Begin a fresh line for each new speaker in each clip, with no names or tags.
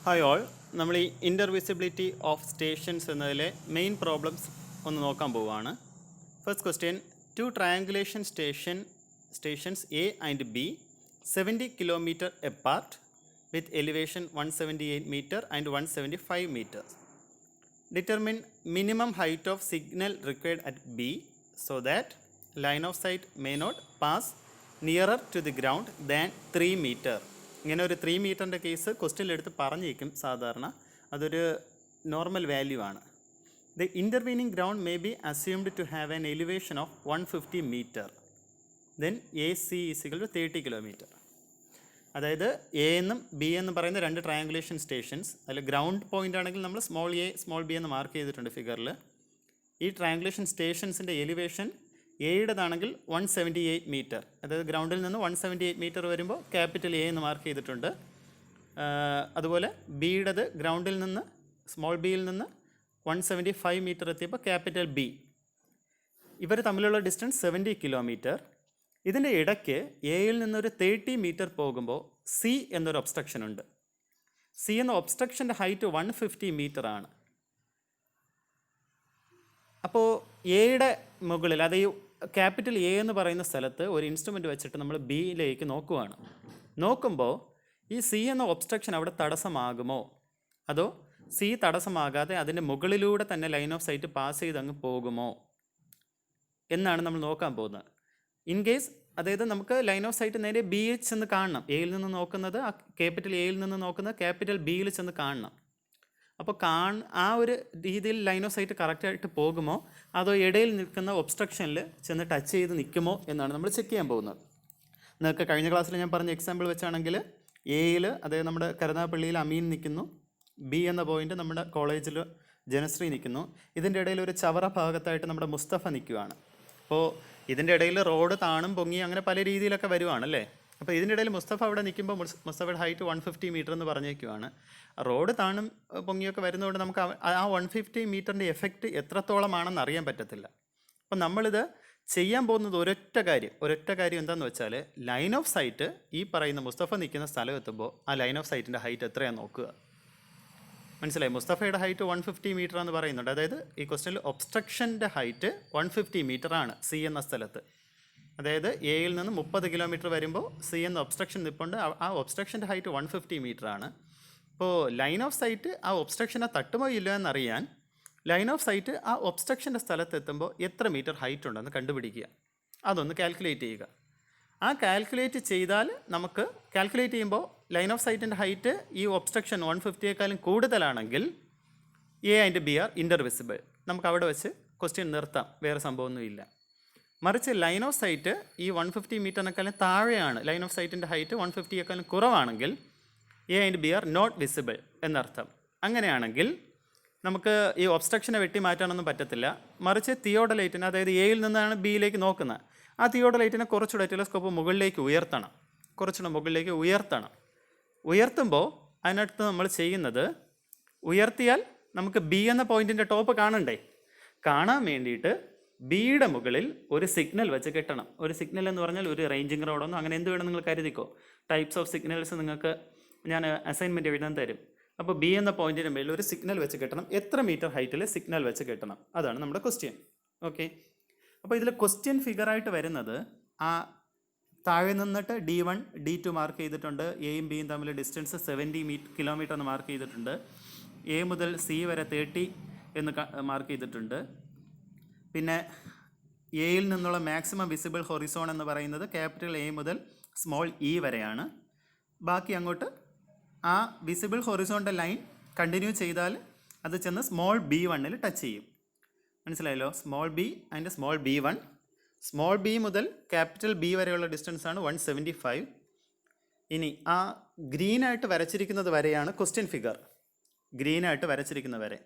Hi all, നമ്മൾ ഈ intervisibility of stations എന്നതിലെ മെയിൻ പ്രോബ്ലംസ് ഒന്ന് നോക്കാൻ പോവുകയാണ്. First question, two triangulation stations A and B 70 kilometre apart with elevation 178 metre and 175 metre. Determine minimum height of signal required at B so that line of sight may not pass nearer to the ground than 3 meter. ഇങ്ങനെ ഒരു 3 മീറ്ററിൻ്റെ case ക്വസ്റ്റ്യനിലെടുത്ത് പറഞ്ഞേക്കും. സാധാരണ അതൊരു normal value ആണ്. The intervening ground may be assumed to have an elevation of 150 metre. Then A C is equal to 30 kilometre. അതായത് A എന്നും B എന്നും പറയുന്ന രണ്ട് ട്രയാങ്കുലേഷൻ സ്റ്റേഷൻസ്. അതിൽ ഗ്രൗണ്ട് പോയിൻ്റ് ആണെങ്കിൽ നമ്മൾ സ്മോൾ എ സ്മോൾ ബി എന്ന് മാർക്ക് ചെയ്തിട്ടുണ്ട് ഫിഗറിൽ. ഈ ട്രയാങ്കുലേഷൻ സ്റ്റേഷൻസിൻ്റെ എലിവേഷൻ എയുടേതാണെങ്കിൽ 178 മീറ്റർ, അതായത് ഗ്രൗണ്ടിൽ നിന്ന് 178 മീറ്റർ വരുമ്പോൾ ക്യാപിറ്റൽ എ എന്ന് മാർക്ക് ചെയ്തിട്ടുണ്ട്. അതുപോലെ ബിയുടേത് ഗ്രൗണ്ടിൽ നിന്ന് സ്മോൾ ബിയിൽ നിന്ന് 175 മീറ്റർ എത്തിയപ്പോൾ ക്യാപിറ്റൽ ബി. ഇവർ തമ്മിലുള്ള ഡിസ്റ്റൻസ് 70 കിലോമീറ്റർ. ഇതിൻ്റെ ഇടയ്ക്ക് എയിൽ നിന്നൊരു 30 മീറ്റർ പോകുമ്പോൾ സി എന്നൊരു ഒബ്സ്ട്രക്ഷൻ ഉണ്ട്. സി എന്ന ഒബ്സ്ട്രക്ഷൻ്റെ ഹൈറ്റ് 150 മീറ്റർ ആണ്. അപ്പോൾ എയുടെ മുകളിൽ, അത് ഈ ക്യാപിറ്റൽ എ എന്ന് പറയുന്ന സ്ഥലത്ത് ഒരു ഇൻസ്ട്രുമെൻ്റ് വെച്ചിട്ട് നമ്മൾ ബിയിലേക്ക് നോക്കുവാണ്. നോക്കുമ്പോൾ ഈ സി എന്ന ഒബ്സ്ട്രക്ഷൻ അവിടെ തടസ്സമാകുമോ, അതോ സി തടസ്സമാകാതെ അതിൻ്റെ മുകളിലൂടെ തന്നെ ലൈൻ ഓഫ് സൈറ്റ് പാസ് ചെയ്ത് അങ്ങ് പോകുമോ എന്നാണ് നമ്മൾ നോക്കാൻ പോകുന്നത്. ഇൻ കേസ്, അതായത് നമുക്ക് ലൈൻ ഓഫ് സൈറ്റ് നേരെ ബി യിൽ ചെന്ന് കാണണം. എയിൽ നിന്ന് നോക്കുന്നത്, ആ ക്യാപിറ്റൽ എയിൽ നിന്ന് നോക്കുന്നത് ക്യാപിറ്റൽ ബിയിൽ ചെന്ന് കാണണം. അപ്പോൾ ആ ഒരു രീതിയിൽ ലൈൻ ഓഫ് സൈറ്റ് കറക്റ്റായിട്ട് പോകുമോ, അതോ ഇടയിൽ നിൽക്കുന്ന ഒബ്സ്ട്രക്ഷനിൽ ചെന്ന് ടച്ച് ചെയ്ത് നിൽക്കുമോ എന്നാണ് നമ്മൾ ചെക്ക് ചെയ്യാൻ പോകുന്നത്. നിങ്ങൾക്ക് കഴിഞ്ഞ ക്ലാസ്സിൽ ഞാൻ പറഞ്ഞ എക്സാമ്പിൾ വെച്ചാണെങ്കിൽ എയിൽ, അതായത് നമ്മുടെ കരുനാഗപ്പള്ളിയിൽ അമീൻ നിൽക്കുന്നു, ബി എന്ന പോയിൻ്റ് നമ്മുടെ കോളേജിൽ ജനശ്രീ നിൽക്കുന്നു. ഇതിൻ്റെ ഇടയിൽ ഒരു ചവറ ഭാഗത്തായിട്ട് നമ്മുടെ മുസ്തഫ നിൽക്കുകയാണ്. അപ്പോൾ ഇതിൻ്റെ ഇടയിൽ റോഡ് താണും പൊങ്ങി അങ്ങനെ പല രീതിയിലൊക്കെ വരുവാണല്ലേ. അപ്പോൾ ഇതിൻ്റെ ഇടയിൽ മുസ്തഫ അവിടെ നിൽക്കുമ്പോൾ മുസ്തഫയുടെ ഹൈറ്റ് 150 മീറ്റർ എന്ന് പറഞ്ഞേക്കുവാണ്. റോഡ് താണും പൊങ്ങിയൊക്കെ വരുന്നതുകൊണ്ട് നമുക്ക് ആ 150 മീറ്ററിൻ്റെ എഫക്റ്റ് എത്രത്തോളമാണെന്ന് അറിയാൻ പറ്റത്തില്ല. അപ്പം നമ്മളിത് ചെയ്യാൻ പോകുന്നത് ഒരൊറ്റ കാര്യം എന്താണെന്ന് വെച്ചാൽ, ലൈൻ ഓഫ് സൈറ്റ് ഈ പറയുന്ന മുസ്തഫ നിൽക്കുന്ന സ്ഥലം എത്തുമ്പോൾ ആ ലൈൻ ഓഫ് സൈറ്റിൻ്റെ ഹൈറ്റ് എത്രയാണെന്ന് നോക്കുക. മനസ്സിലായി? മുസ്തഫയുടെ ഹൈറ്റ് 150 മീറ്റർ എന്ന് പറയുന്നുണ്ട്. അതായത് ഈ ക്വസ്റ്റ്യനിൽ ഒബ്സ്ട്രക്ഷൻ്റെ ഹൈറ്റ് 150 മീറ്റർ ആണ് സി എന്ന സ്ഥലത്ത്. അതായത് എയിൽ നിന്ന് 30 കിലോമീറ്റർ വരുമ്പോൾ സി എന്ന ഒബ്സ്ട്രക്ഷൻ നിൽപ്പുണ്ട്. ആ ഒബ്സ്ട്രക്ഷൻ്റെ ഹൈറ്റ് 150 മീറ്റർ ആണ്. അപ്പോൾ ലൈൻ ഓഫ് സൈറ്റ് ആ ഒബ്സ്ട്രക്ഷനെ തട്ടുമോ ഇല്ല എന്നറിയാൻ ലൈൻ ഓഫ് സൈറ്റ് ആ ഒബ്സ്ട്രക്ഷൻ്റെ സ്ഥലത്തെത്തുമ്പോൾ എത്ര മീറ്റർ ഹൈറ്റ് ഉണ്ടെന്ന് കണ്ടുപിടിക്കുക. അതൊന്ന് കാൽക്കുലേറ്റ് ചെയ്യുക. ആ കാൽക്കുലേറ്റ് ചെയ്താൽ നമുക്ക് കാൽക്കുലേറ്റ് ചെയ്യുമ്പോൾ ലൈൻ ഓഫ് സൈറ്റിൻ്റെ ഹൈറ്റ് ഈ ഒബ്സ്ട്രക്ഷൻ 150യേക്കാളും കൂടുതലാണെങ്കിൽ എ ആൻഡ് ബി ആർ ഇൻ്റർവിസിബിൾ. നമുക്ക് അവിടെ വെച്ച് ക്വസ്റ്റ്യൻ നിർത്താം, വേറെ സംഭവമൊന്നുമില്ല. മറിച്ച് ലൈൻ ഓഫ് സൈറ്റ് ഈ 150 മീറ്ററിനേക്കാളും താഴെയാണ്, ലൈൻ ഓഫ് സൈറ്റിൻ്റെ ഹൈറ്റ് 150യേക്കാളും കുറവാണെങ്കിൽ A and B are not visible എന്നർത്ഥം. അങ്ങനെയാണെങ്കിൽ നമുക്ക് ഈ ഒബ്സ്ട്രക്ഷനെ വെട്ടി മാറ്റാനൊന്നും പറ്റത്തില്ല. മറിച്ച് തിയോഡലൈറ്റിനെ, അതായത് എയിൽ നിന്നാണ് ബിയിലേക്ക് നോക്കുന്നത്, ആ തിയോഡലൈറ്റിനെ കുറച്ചുകൂടെ ടെലസ്കോപ്പ് മുകളിലേക്ക് ഉയർത്തണം. ഉയർത്തുമ്പോൾ അതിനടുത്ത് നമ്മൾ ചെയ്യുന്നത്, ഉയർത്തിയാൽ നമുക്ക് ബി എന്ന പോയിൻറ്റിൻ്റെ ടോപ്പ് കാണാൻ വേണ്ടിയിട്ട് ബിയുടെ മുകളിൽ ഒരു സിഗ്നൽ വെച്ച് കെട്ടണം. ഒരു സിഗ്നൽ എന്ന് പറഞ്ഞാൽ ഒരു റേഞ്ചിങ് റോഡൊന്നും അങ്ങനെ എന്ത് വേണം നിങ്ങൾ കരുതിക്കോ. ടൈപ്സ് ഓഫ് സിഗ്നൽസ് നിങ്ങൾക്ക് ഞാൻ അസൈൻമെൻറ്റ് എഴുതാൻ തരും. അപ്പോൾ ബി എന്ന പോയിൻറ്റിൻ്റെ മേലിൽ ഒരു സിഗ്നൽ വെച്ച് കെട്ടണം. എത്ര മീറ്റർ ഹൈറ്റിൽ സിഗ്നൽ വെച്ച് കെട്ടണം, അതാണ് നമ്മുടെ ക്വസ്റ്റ്യൻ. ഓക്കെ, അപ്പോൾ ഇതിൽ ക്വസ്റ്റ്യൻ ഫിഗറായിട്ട് വരുന്നത്, ആ താഴെ നിന്നിട്ട് D1 D2 മാർക്ക് ചെയ്തിട്ടുണ്ട്. എയും ബിയും തമ്മിൽ ഡിസ്റ്റൻസ് 70 കിലോമീറ്റർ എന്ന് മാർക്ക് ചെയ്തിട്ടുണ്ട്. എ മുതൽ സി വരെ 30 എന്ന് മാർക്ക് ചെയ്തിട്ടുണ്ട്. പിന്നെ എയിൽ നിന്നുള്ള മാക്സിമം വിസിബിൾ ഹൊറിസോൺ എന്ന് പറയുന്നത് ക്യാപിറ്റൽ എ മുതൽ സ്മോൾ ഇ വരെയാണ്. ബാക്കി അങ്ങോട്ട് ആ വിസിബിൾ ഹൊറിസോണിൻ്റെ ലൈൻ കണ്ടിന്യൂ ചെയ്താൽ അത് ചെന്ന് സ്മോൾ B1 ടച്ച് ചെയ്യും. മനസ്സിലായല്ലോ? Small B and small B1. Small B മുതൽ ക്യാപിറ്റൽ ബി വരെയുള്ള ഡിസ്റ്റൻസാണ് 175. ഇനി ആ ഗ്രീനായിട്ട് വരച്ചിരിക്കുന്നത് വരെയാണ് ക്വസ്റ്റ്യൻ ഫിഗർ. ഗ്രീനായിട്ട് വരച്ചിരിക്കുന്ന വരെ,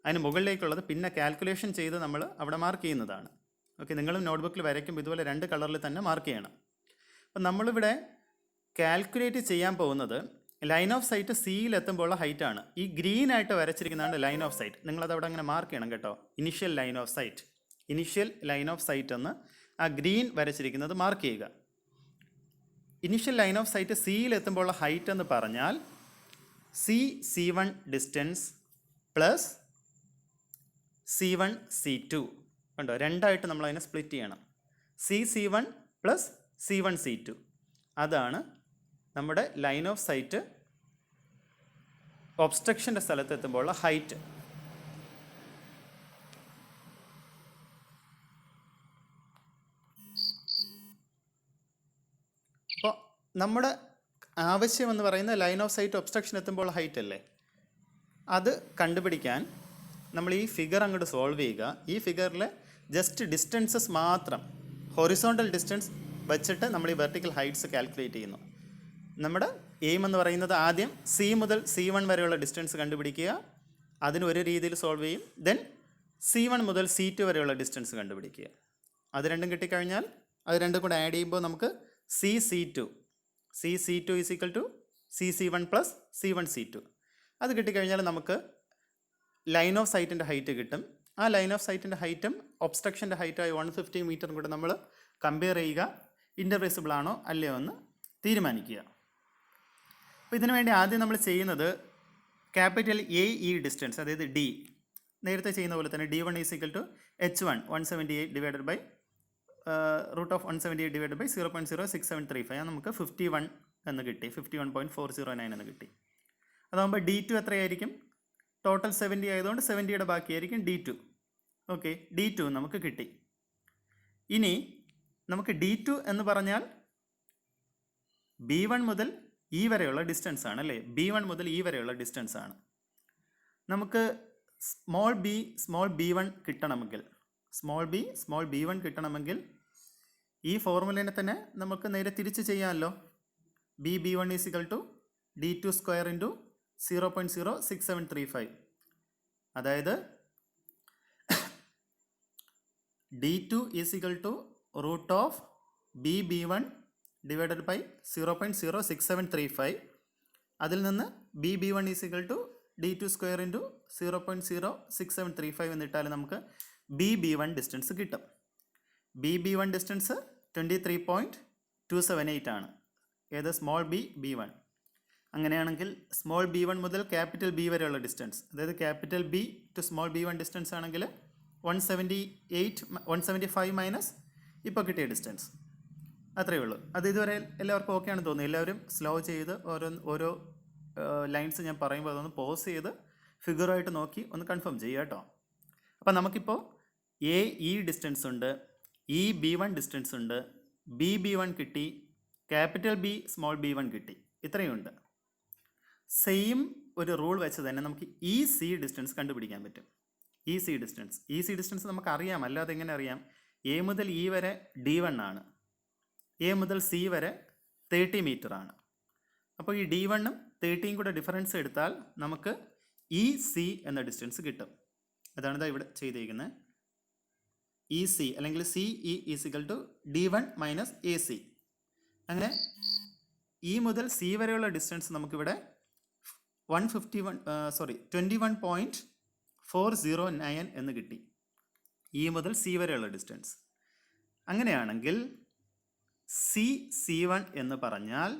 അതിന് മുകളിലേക്കുള്ളത് പിന്നെ കാൽക്കുലേഷൻ ചെയ്ത് നമ്മൾ അവിടെ മാർക്ക് ചെയ്യുന്നതാണ്. ഓക്കെ, നിങ്ങളും നോട്ട്ബുക്കിൽ വരയ്ക്കുമ്പോൾ ഇതുപോലെ 2 കളറിൽ തന്നെ മാർക്ക് ചെയ്യണം. അപ്പം നമ്മളിവിടെ കാൽക്കുലേറ്റ് ചെയ്യാൻ പോകുന്നത് ലൈൻ ഓഫ് സൈറ്റ് സിയിൽ എത്തുമ്പോഴുള്ള ഹൈറ്റാണ്. ഈ ഗ്രീനായിട്ട് വരച്ചിരിക്കുന്നതാണ് ലൈൻ ഓഫ് സൈറ്റ്. നിങ്ങളത് അവിടെ അങ്ങനെ മാർക്ക് ചെയ്യണം കേട്ടോ. ഇനിഷ്യൽ ലൈൻ ഓഫ് സൈറ്റ് എന്ന് ആ ഗ്രീൻ വരച്ചിരിക്കുന്നത് മാർക്ക് ചെയ്യുക. ഇനിഷ്യൽ ലൈൻ ഓഫ് സൈറ്റ് സിയിൽ എത്തുമ്പോഴുള്ള ഹൈറ്റ് എന്ന് പറഞ്ഞാൽ C1 distance plus C1 C2 കണ്ടോ, രണ്ടായിട്ട് നമ്മൾ അതിനെ സ്പ്ലിറ്റ് ചെയ്യണം. C1 പ്ലസ് C1 C2 അതാണ് നമ്മുടെ ലൈൻ ഓഫ് സൈറ്റ് ഒബ്സ്ട്രക്ഷൻ്റെ സ്ഥലത്ത് എത്തുമ്പോഴുള്ള ഹൈറ്റ്. അപ്പോൾ നമ്മുടെ ആവശ്യം എന്ന് പറയുന്നത് ലൈൻ ഓഫ് സൈറ്റ് ഒബ്സ്ട്രക്ഷൻ എത്തുമ്പോൾ ഹൈറ്റ് അല്ലേ. അത് കണ്ടുപിടിക്കാൻ നമ്മൾ ഈ ഫിഗർ അങ്ങോട്ട് സോൾവ് ചെയ്യുക. ഈ ഫിഗറിൽ ജസ്റ്റ് ഡിസ്റ്റൻസസ് മാത്രം, ഹൊറിസോണ്ടൽ ഡിസ്റ്റൻസ് വെച്ചിട്ട് നമ്മൾ ഈ വെർട്ടിക്കൽ ഹൈറ്റ്സ് കാൽക്കുലേറ്റ് ചെയ്യുന്നു. നമ്മുടെ എയിം എന്ന് പറയുന്നത് ആദ്യം C മുതൽ C1 വരെയുള്ള ഡിസ്റ്റൻസ് കണ്ടുപിടിക്കുക, അതിന് ഒരു രീതിയിൽ സോൾവ് ചെയ്യും. ദെൻ C1 മുതൽ C2 വരെയുള്ള ഡിസ്റ്റൻസ് കണ്ടുപിടിക്കുക. അത് രണ്ടും കിട്ടിക്കഴിഞ്ഞാൽ അത് രണ്ടും കൂടെ ആഡ് ചെയ്യുമ്പോൾ നമുക്ക് CC2 is equal to CC1 plus C1 C2 അത് കിട്ടിക്കഴിഞ്ഞാൽ നമുക്ക് ലൈൻ ഓഫ് സൈറ്റിൻ്റെ ഹൈറ്റ് കിട്ടും. ആ ലൈൻ ഓഫ് സൈറ്റിൻ്റെ ഹൈറ്റും ഒബ്സ്ട്രക്ഷൻ്റെ ഹൈറ്റായി 150 മീറ്ററും കൂടെ നമ്മൾ കമ്പയർ ചെയ്യുക, ഇൻ്റർവെസിബിൾ ആണോ അല്ലയോ എന്ന് തീരുമാനിക്കുക. അപ്പോൾ ഇതിനു വേണ്ടി ആദ്യം നമ്മൾ ചെയ്യുന്നത് ക്യാപിറ്റൽ AE ഡിസ്റ്റൻസ്, അതായത് D, നേരത്തെ ചെയ്യുന്ന പോലെ തന്നെ D1 is equal to H1 178 divided by root of 178 divided by 0.06735 നമുക്ക് 51 എന്ന് കിട്ടി, 51.409 എന്ന് കിട്ടി. അതാകുമ്പോൾ D2 എത്രയായിരിക്കും? ടോട്ടൽ 70 ആയതുകൊണ്ട് 70യുടെ ബാക്കിയായിരിക്കും D2. ഓക്കെ, D2 നമുക്ക് കിട്ടി. ഇനി നമുക്ക് D2 എന്ന് പറഞ്ഞാൽ B1 മുതൽ E വരെയുള്ള ഡിസ്റ്റൻസ് ആണ് അല്ലേ. B1 മുതൽ E വരെയുള്ള ഡിസ്റ്റൻസ് ആണ്. നമുക്ക് സ്മോൾ b1 കിട്ടണമെങ്കിൽ, സ്മോൾ b1 കിട്ടണമെങ്കിൽ ഈ ഫോർമുലേനെ തന്നെ നമുക്ക് നേരെ തിരിച്ച് ചെയ്യാമല്ലോ. B1 is equal to D2 square into 0.06735, അതായത് D2 is equal to root of B1 divided by 0.06735. അതിൽ നിന്ന് B1 is equal to D2 square into 0.06735 എന്നിട്ടാൽ നമുക്ക് B1 ഡിസ്റ്റൻസ് കിട്ടും. B1 ഡിസ്റ്റൻസ് 23.278 ആണ്. ഏത്? Small B1. അങ്ങനെയാണെങ്കിൽ സ്മോൾ B1 മുതൽ ക്യാപിറ്റൽ B വരെയുള്ള ഡിസ്റ്റൻസ്, അതായത് capital B to small B1 distance ആണെങ്കിൽ 175 മൈനസ് ഇപ്പോൾ കിട്ടിയ ഡിസ്റ്റൻസ്, അത്രയേ ഉള്ളൂ. അത് ഇതുവരെ എല്ലാവർക്കും ഓക്കെ ആണെന്ന് തോന്നുന്നു. എല്ലാവരും സ്ലോ ചെയ്ത് ഓരോ ലൈൻസ് ഞാൻ പറയുമ്പോൾ അതൊന്ന് പോസ് ചെയ്ത് ഫിഗറായിട്ട് നോക്കി ഒന്ന് കൺഫേം ചെയ്യുക കേട്ടോ. അപ്പം നമുക്കിപ്പോൾ AE ഡിസ്റ്റൻസ് ഉണ്ട്, B1 ഡിസ്റ്റൻസ് ഉണ്ട്, B1 കിട്ടി, ക്യാപിറ്റൽ B സ്മോൾ B1 കിട്ടി, ഇത്രയുണ്ട്. സെയിം ഒരു റൂൾ വെച്ച് തന്നെ നമുക്ക് EC ഡിസ്റ്റൻസ് കണ്ടുപിടിക്കാൻ പറ്റും. EC ഡിസ്റ്റൻസ് നമുക്ക് അറിയാം, അല്ലാതെ എങ്ങനെ അറിയാം? A മുതൽ E വരെ D1 ആണ്, A മുതൽ C വരെ 30 മീറ്റർ ആണ്. അപ്പോൾ ഈ D1ഉം 30യും കൂടെ ഡിഫറൻസ് എടുത്താൽ നമുക്ക് EC എന്ന ഡിസ്റ്റൻസ് കിട്ടും. അതാണ് ഇവിടെ ചെയ്തിരിക്കുന്നത്. EC അല്ലെങ്കിൽ CE is equal to D1 minus AC. അങ്ങനെ E മുതൽ C വരെയുള്ള ഡിസ്റ്റൻസ് നമുക്കിവിടെ 21.409 എന്ന് കിട്ടി, E മുതൽ C വരെയുള്ള ഡിസ്റ്റൻസ്. അങ്ങനെയാണെങ്കിൽ C1 എന്ന് പറഞ്ഞാൽ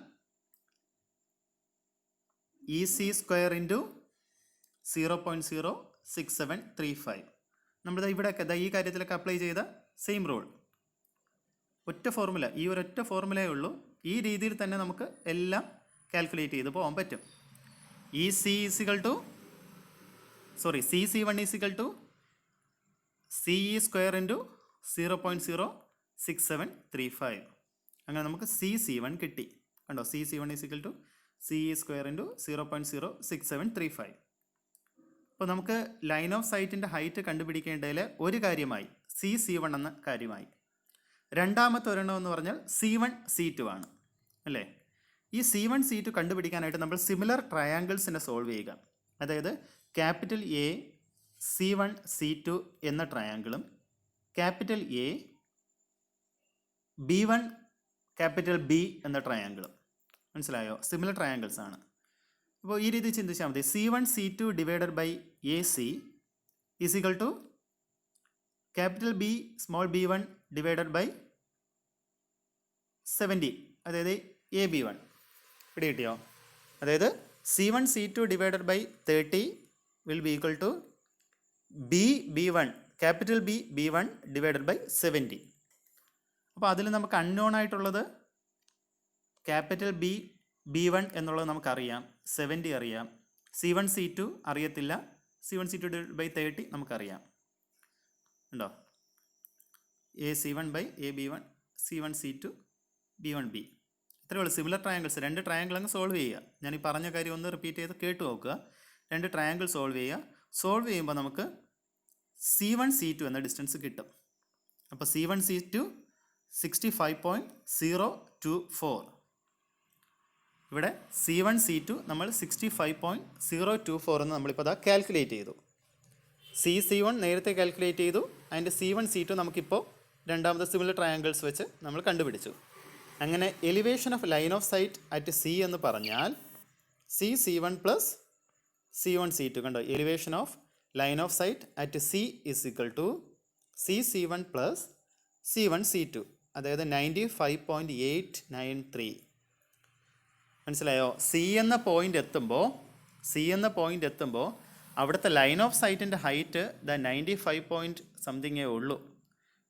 EC സ്ക്വയർ ഇൻറ്റു 0.06735. നമ്മളിത് ഇവിടെയൊക്കെ ഈ കാര്യത്തിലൊക്കെ അപ്ലൈ ചെയ്ത സെയിം റൂൾ, ഒറ്റ ഫോർമുല, ഈ ഒരൊറ്റ ഫോർമുലയേ ഉള്ളൂ. ഈ രീതിയിൽ തന്നെ നമുക്ക് എല്ലാം കാൽക്കുലേറ്റ് ചെയ്ത് പോകാൻ പറ്റും. CC1 is equal to CE square into 0.06735. അങ്ങനെ നമുക്ക് CC1 കിട്ടി. കണ്ടോ, CC1 is equal to CE square into 0.06735. അപ്പോൾ നമുക്ക് ലൈൻ ഓഫ് സൈറ്റിൻ്റെ ഹൈറ്റ് കണ്ടുപിടിക്കേണ്ടതിൽ ഒരു കാര്യമായി CC1 എന്ന കാര്യമായി. രണ്ടാമത്തെ ഒരെണ്ണം എന്ന് പറഞ്ഞാൽ C1 C2 ആണ് അല്ലേ. ഈ C1 C2 കണ്ടുപിടിക്കാനായിട്ട് നമ്മൾ സിമിലർ ട്രയാങ്കിൾസിനെ സോൾവ് ചെയ്യുക. അതായത് ക്യാപിറ്റൽ A C1 C2 എന്ന ട്രയാങ്കിളും capital A B1 capital B എന്ന ട്രയാങ്കിളും, മനസ്സിലായോ? സിമിലർ ട്രയാങ്കിൾസ് ആണ്. അപ്പോൾ ഈ രീതി ചിന്തിച്ചാൽ മതി. C1 C2 divided by AC is equal to capital B small B1 divided by 70, അതായത് AB1. ഇവിടെ കിട്ടിയോ? അതായത് C1 C2 divided by 30 will be equal to B B1 capital B B1 divided by 70. അപ്പോൾ അതിൽ നമുക്ക് അൺനോൺ ആയിട്ടുള്ളത് capital B B1 എന്നുള്ളത് നമുക്കറിയാം, 70 അറിയാം. C1 C2 അറിയത്തില്ല, C1 C2 divided by 30 നമുക്കറിയാം. ഉണ്ടോ? A C1 by A B1 C1 C2 B1 B. ഇത്രയേ ഉള്ളൂ. സിമിലർ ട്രയാങ്കിൾസ്, രണ്ട് ട്രയാങ്കിൾ അങ്ങ് സോൾവ് ചെയ്യുക. ഞാൻ ഈ പറഞ്ഞ കാര്യം ഒന്ന് റിപ്പീറ്റ് ചെയ്ത് കേട്ട് നോക്കുക. രണ്ട് ട്രയാങ്കിൾ സോൾവ് ചെയ്യുക. സോൾവ് ചെയ്യുമ്പോൾ നമുക്ക് C1 C2 എന്ന ഡിസ്റ്റൻസ് കിട്ടും. അപ്പോൾ C1 C2 65.024. ഇവിടെ C1 C2 നമ്മൾ 65.024 എന്ന് നമ്മളിപ്പോൾ അതാ കാൽക്കുലേറ്റ് ചെയ്തു. C1 നേരത്തെ കാൽക്കുലേറ്റ് ചെയ്തു. അതിൻ്റെ C1 C2 നമുക്കിപ്പോൾ രണ്ടാമത്തെ സിമിലർ ട്രയാങ്കിൾസ് വെച്ച് നമ്മൾ കണ്ടുപിടിച്ചു. അങ്ങനെ elevation of line of sight at C എന്ന് പറഞ്ഞാൽ C1 പ്ലസ് C1 C2. കണ്ടോ? Elevation of line of sight at C is equal to C1 plus C1 C2, അതായത് 95.893. മനസ്സിലായോ? C എന്ന പോയിന്റ് എത്തുമ്പോൾ അവിടുത്തെ ലൈൻ ഓഫ് സൈറ്റിൻ്റെ ഹൈറ്റ് 95 പോയിൻറ്റ് സംതിങ്ങേ ഉള്ളൂ.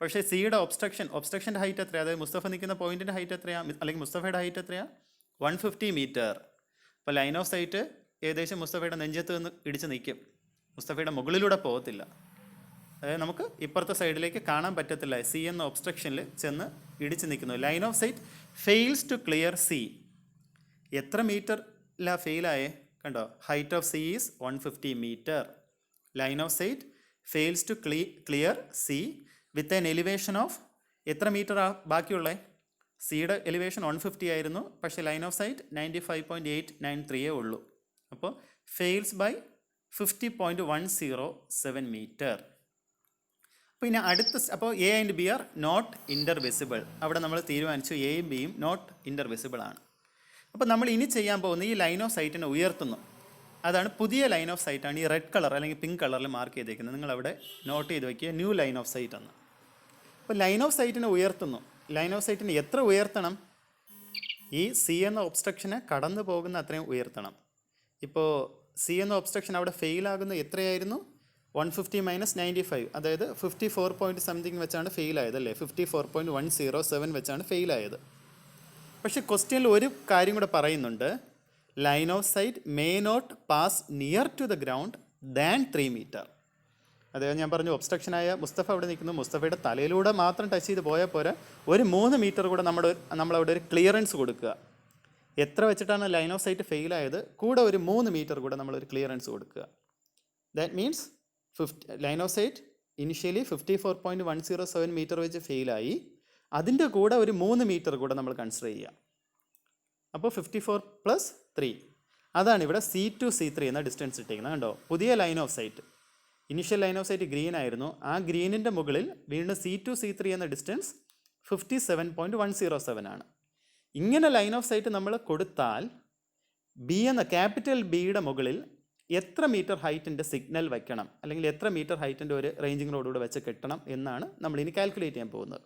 പക്ഷേ സിയുടെ ഒബ്സ്ട്രക്ഷൻ്റെ ഹൈറ്റ് എത്രയാണ്? അതായത് മുസ്തഫ നിൽക്കുന്ന പോയിന്റിൻ്റെ ഹൈറ്റ് എത്രയാണ്? അല്ലെങ്കിൽ മുസ്തഫയുടെ ഹൈറ്റ് എത്രയാണ്? 150 മീറ്റർ. അപ്പോൾ ലൈൻ ഓഫ് സൈറ്റ് ഏകദേശം മുസ്തഫയുടെ നെഞ്ചത്ത് നിന്ന് ഇടിച്ച് നിൽക്കും, മുസ്തഫയുടെ മുകളിലൂടെ പോകത്തില്ല. അതായത് നമുക്ക് ഇപ്പുറത്തെ സൈഡിലേക്ക് കാണാൻ പറ്റത്തില്ല. സി എന്ന ഒബ്സ്ട്രക്ഷനിൽ ചെന്ന് ഇടിച്ച് നിൽക്കുന്നു. Line of sight fails to clear C. എത്ര മീറ്ററിലാണ് ഫെയിലായേ? കണ്ടോ? Height of C is 150 metre. Line of sight fails to clear C with an elevation of എത്ര മീറ്ററാണ് ബാക്കിയുള്ളത്? സിയുടെ എലിവേഷൻ 150 ആയിരുന്നു, പക്ഷേ ലൈൻ ഓഫ് സൈറ്റ് 95.893 ഉള്ളൂ. അപ്പോൾ ഫെയിൽസ് ബൈ 50.107 മീറ്റർ. പിന്നെ അപ്പോൾ A and B are not intervisible. അവിടെ നമ്മൾ തീരുമാനിച്ചു എയും ബിയും നോട്ട് ഇൻ്റർവിസിബിൾ ആണ്. അപ്പോൾ നമ്മൾ ഇനി ചെയ്യാൻ പോകുന്ന ഈ ലൈൻ ഓഫ് സൈറ്റിനെ ഉയർത്തുന്നു. അതാണ് പുതിയ ലൈൻ ഓഫ് സൈറ്റാണ് ഈ റെഡ് കളർ അല്ലെങ്കിൽ പിങ്ക് കളറിൽ മാർക്ക് ചെയ്തേക്കുന്നത്. നിങ്ങളവിടെ നോട്ട് ചെയ്ത് വയ്ക്കുക, ന്യൂ ലൈൻ ഓഫ് സൈറ്റ് എന്ന്. അപ്പോൾ ലൈൻ ഓഫ് സൈറ്റിനെ ഉയർത്തുന്നു. ലൈൻ ഓഫ് സൈറ്റിനെ എത്ര ഉയർത്തണം? ഈ സി എന്ന ഒബ്സ്ട്രക്ഷനെ കടന്നു പോകുന്ന അത്രയും ഉയർത്തണം. ഇപ്പോൾ സി എന്ന ഒബ്സ്ട്രക്ഷൻ അവിടെ ഫെയിലാകുന്ന എത്രയായിരുന്നു? 150 മൈനസ് 95, അതായത് 54 പോയിൻറ്റ് സംതിങ് വെച്ചാണ് ഫെയിലായത് അല്ലേ? 54.107 വെച്ചാണ് ഫെയിലായത്. പക്ഷേ ക്വസ്റ്റ്യനിൽ ഒരു കാര്യം കൂടെ പറയുന്നുണ്ട്, line of sight may not pass near to the ground than 3 metre. അതായത് ഞാൻ പറഞ്ഞു ഒബ്സ്ട്രക്ഷനായ മുസ്തഫ അവിടെ നിൽക്കുന്നു, മുസ്തഫയുടെ തലയിലൂടെ മാത്രം ടച്ച് ചെയ്ത് പോയാൽ പോരാ, ഒരു 3 മീറ്റർ കൂടെ നമ്മളവിടെ ഒരു ക്ലിയറൻസ് കൊടുക്കുക. എത്ര വെച്ചിട്ടാണ് ലൈൻ ഓഫ് സൈറ്റ് ഫെയിലായത്? കൂടെ ഒരു 3 മീറ്റർ കൂടെ നമ്മളൊരു ക്ലിയറൻസ് കൊടുക്കുക. That means line of sight initially 54.107 metre വെച്ച് ഫെയിലായി, അതിൻ്റെ കൂടെ ഒരു 3 മീറ്റർ കൂടെ നമ്മൾ കൺസിഡർ ചെയ്യുക. അപ്പോൾ 54 പ്ലസ് 3, അതാണ് ഇവിടെ C2 C3 എന്ന ഡിസ്റ്റൻസ് ഇട്ടിരിക്കുന്നത്. കണ്ടോ? പുതിയ line of sight, initial line of sight green ആയിരുന്നു, ആ ഗ്രീനിൻ്റെ മുകളിൽ വീണ്ടും C2 C3 എന്ന ഡിസ്റ്റൻസ് 57.107 ആണ്. ഇങ്ങനെ ലൈൻ ഓഫ് സൈറ്റ് നമ്മൾ കൊടുത്താൽ ബി എന്ന ക്യാപിറ്റൽ ബിയുടെ മുകളിൽ എത്ര മീറ്റർ ഹൈറ്റിൻ്റെ സിഗ്നൽ വയ്ക്കണം, അല്ലെങ്കിൽ എത്ര മീറ്റർ ഹൈറ്റിൻ്റെ ഒരു റേഞ്ചിങ് റോഡൂടെ വെച്ച് കെട്ടണം എന്നാണ് നമ്മളിനി കാൽക്കുലേറ്റ് ചെയ്യാൻ പോകുന്നത്.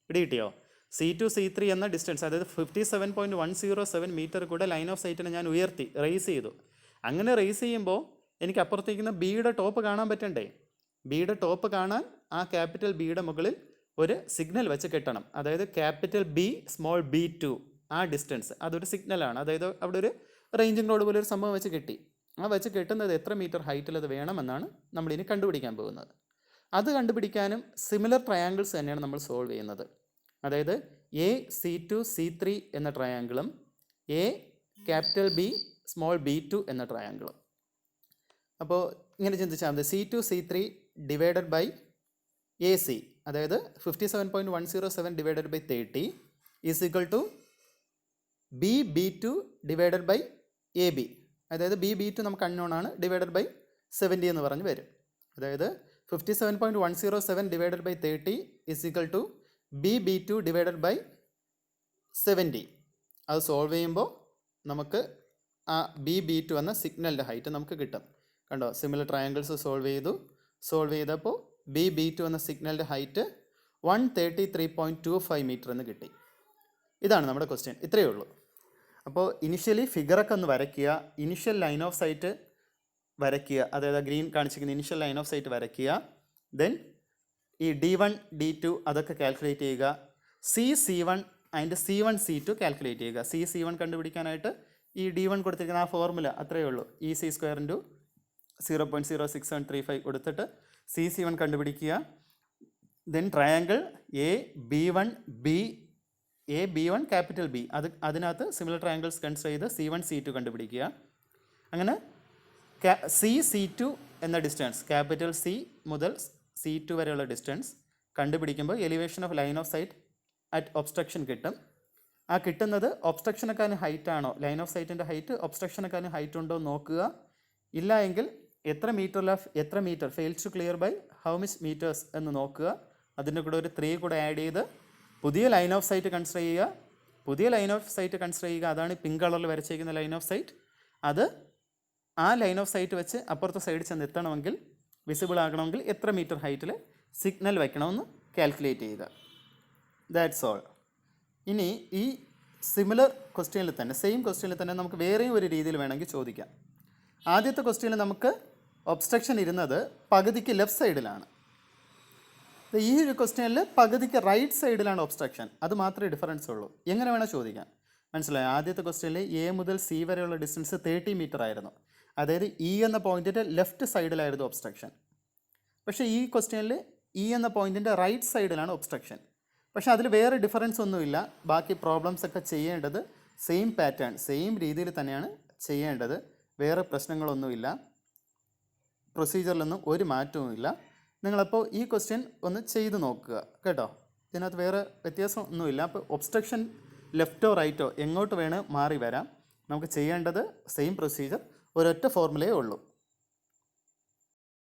ഇവിടെ കിട്ടിയോ? C2 C3 എന്ന ഡിസ്റ്റൻസ്, അതായത് 57.107 മീറ്റർ കൂടെ ലൈൻ ഓഫ് സൈറ്റിനെ ഞാൻ ഉയർത്തി, റേസ് ചെയ്തു. അങ്ങനെ റേസ് ചെയ്യുമ്പോൾ എനിക്ക് അപ്പുറത്തേക്കുന്ന ബിയുടെ ടോപ്പ് കാണാൻ പറ്റണ്ടേ? ബിയുടെ ടോപ്പ് കാണാൻ ആ ക്യാപിറ്റൽ ബിയുടെ മുകളിൽ ഒരു സിഗ്നൽ വെച്ച് കെട്ടണം. അതായത് ക്യാപിറ്റൽ ബി സ്മോൾ B2 ആ ഡിസ്റ്റൻസ്, അതൊരു സിഗ്നലാണ്. അതായത് അവിടെ ഒരു റേഞ്ചിങ് റോഡ് പോലെ ഒരു സംഭവം വെച്ച് കെട്ടി. ആ വെച്ച് കെട്ടുന്നത് എത്ര മീറ്റർ ഹൈറ്റിൽ അത് വേണമെന്നാണ് നമ്മളിനി കണ്ടുപിടിക്കാൻ പോകുന്നത്. അത് കണ്ടുപിടിക്കാനും സിമിലർ ട്രയാങ്കിൾസ് തന്നെയാണ് നമ്മൾ സോൾവ് ചെയ്യുന്നത്. അതായത് C2 C3 എന്ന ട്രയാങ്കിളും ക്യാപിറ്റൽ ബി സ്മോൾ B2 എന്ന ട്രയാങ്കിളും. അപ്പോൾ ഇങ്ങനെ ചിന്തിച്ചാൽ മതി, C2 C3 divided by AC, അതായത് 57.107 divided by 30 is equal to B2 divided by AB, അതായത് B2 നമുക്ക് അൺനോൺ ആണ്, ഡിവൈഡഡ് ബൈ 70 എന്ന് പറഞ്ഞ് വരും. അതായത് 57.107 divided by 30 is equal to B2 divided by 70. അത് സോൾവ് ചെയ്യുമ്പോൾ നമുക്ക് ആ B2 എന്ന സിഗ്നലിൻ്റെ ഹൈറ്റ് നമുക്ക് കിട്ടും. കണ്ടോ? സിമിലർ ട്രയാങ്കിൾസ് സോൾവ് ചെയ്തപ്പോൾ B2 എന്ന സിഗ്നലിൻ്റെ ഹൈറ്റ് 133.25 മീറ്റർ എന്ന് കിട്ടി. ഇതാണ് നമ്മുടെ ക്വസ്റ്റ്യൻ. ഇത്രയേ ഉള്ളൂ. അപ്പോൾ ഇനിഷ്യലി ഫിഗറൊക്കെ ഒന്ന് വരയ്ക്കുക, ഇനിഷ്യൽ ലൈൻ ഓഫ് സൈറ്റ് വരയ്ക്കുക, അതായത് ഗ്രീൻ കാണിച്ചിരിക്കുന്ന ഇനിഷ്യൽ ലൈൻ ഓഫ് സൈറ്റ് വരയ്ക്കുക. ദെൻ ഈ D1 D2 അതൊക്കെ കാൽക്കുലേറ്റ് ചെയ്യുക. C1 അതിൻ്റെ C1 C2 കാൽക്കുലേറ്റ് ചെയ്യുക. C1 കണ്ടുപിടിക്കാനായിട്ട് ഈ D1 കൊടുത്തിരിക്കുന്ന ആ ഫോർമുല അത്രയേ ഉള്ളൂ. EC² × 0.06735 കൊടുത്തിട്ട് C1 കണ്ടുപിടിക്കുക. Then triangle AB1 capital B അതിനകത്ത് സിമിലർ ട്രയാങ്കിൾസ് കൺസിഡർ ചെയ്ത് C1 C2 കണ്ടുപിടിക്കുക. അങ്ങനെ C2 എന്ന ഡിസ്റ്റൻസ് ക്യാപിറ്റൽ C മുതൽ C2 വരെയുള്ള ഡിസ്റ്റൻസ് കണ്ടുപിടിക്കുമ്പോൾ elevation of line of sight at obstruction കിട്ടും. ആ കിട്ടുന്നത് ഒബ്സ്ട്രക്ഷനെക്കാളും ഹൈറ്റ് ആണോ, ലൈൻ ഓഫ് സൈറ്റിൻ്റെ ഹൈറ്റ് ഒബ്സ്ട്രക്ഷനെക്കാളും ഹൈറ്റ് ഉണ്ടോ നോക്കുക. ഇല്ല എങ്കിൽ എത്ര metre fails to clear by how much metres എന്ന് നോക്കുക. അതിൻ്റെ കൂടെ ഒരു 3 കൂടെ ആഡ് ചെയ്ത് പുതിയ ലൈൻ ഓഫ് സൈറ്റ് കൺസിഡർ ചെയ്യുക. അതാണ് പിങ്ക് കളറിൽ വരച്ചിരിക്കുന്ന ലൈൻ ഓഫ് സൈറ്റ്. അത് ആ ലൈൻ ഓഫ് സൈറ്റ് വെച്ച് അപ്പുറത്തെ സൈഡിൽ ചെന്ന് എത്തണമെങ്കിൽ, വിസിബിൾ ആകണമെങ്കിൽ എത്ര മീറ്റർ ഹൈറ്റിൽ സിഗ്നൽ വയ്ക്കണമെന്ന് കാൽക്കുലേറ്റ് ചെയ്യുക. That's all. ഇനി ഈ സിമിലർ ക്വസ്റ്റ്യനിൽ തന്നെ, സെയിം ക്വസ്റ്റ്യനിൽ തന്നെ നമുക്ക് വേറെയും ഒരു രീതിയിൽ വേണമെങ്കിൽ ചോദിക്കാം. ആദ്യത്തെ ക്വസ്റ്റ്യനിൽ നമുക്ക് ഒബ്സ്ട്രക്ഷൻ ഇരുന്നത് പകുതിക്ക് ലെഫ്റ്റ് സൈഡിലാണ്. ഈ ഒരു ക്വസ്റ്റ്യനിൽ പകുതിക്ക് റൈറ്റ് സൈഡിലാണ് ഒബ്സ്ട്രക്ഷൻ. അത് മാത്രമേ ഡിഫറൻസ് ഉള്ളൂ. എങ്ങനെ വേണം ചോദിക്കാം, മനസ്സിലായോ? ആദ്യത്തെ ക്വസ്റ്റ്യനിൽ A മുതൽ C വരെയുള്ള ഡിസ്റ്റൻസ് 30 മീറ്റർ ആയിരുന്നു. അതായത് E എന്ന പോയിൻറ്റിൻ്റെ ലെഫ്റ്റ് സൈഡിലായിരുന്നു ഒബ്സ്ട്രക്ഷൻ. പക്ഷേ ഈ ക്വസ്റ്റ്യനിൽ E എന്ന പോയിൻറ്റിൻ്റെ റൈറ്റ് സൈഡിലാണ് ഒബ്സ്ട്രക്ഷൻ. പക്ഷേ അതിൽ വേറെ ഡിഫറൻസ് ഒന്നുമില്ല. ബാക്കി പ്രോബ്ലംസ് ഒക്കെ ചെയ്യേണ്ടത് സെയിം പാറ്റേൺ, സെയിം രീതിയിൽ തന്നെയാണ് ചെയ്യേണ്ടത്. വേറെ പ്രശ്നങ്ങളൊന്നുമില്ല, പ്രൊസീജിയറിലൊന്നും ഒരു മാറ്റവുമില്ല. നിങ്ങളപ്പോൾ ഈ ക്വസ്റ്റ്യൻ ഒന്ന് ചെയ്ത് നോക്കുക കേട്ടോ. ഇതിനകത്ത് വേറെ വ്യത്യാസം ഒന്നുമില്ല. അപ്പോൾ ഒബ്സ്ട്രക്ഷൻ ലെഫ്റ്റോ റൈറ്റോ എങ്ങോട്ട് വേണേൽ മാറി വരാം. നമുക്ക് ചെയ്യേണ്ടത് സെയിം പ്രൊസീജിയർ, ഒരൊറ്റ ഫോർമുലയേ ഉള്ളൂ.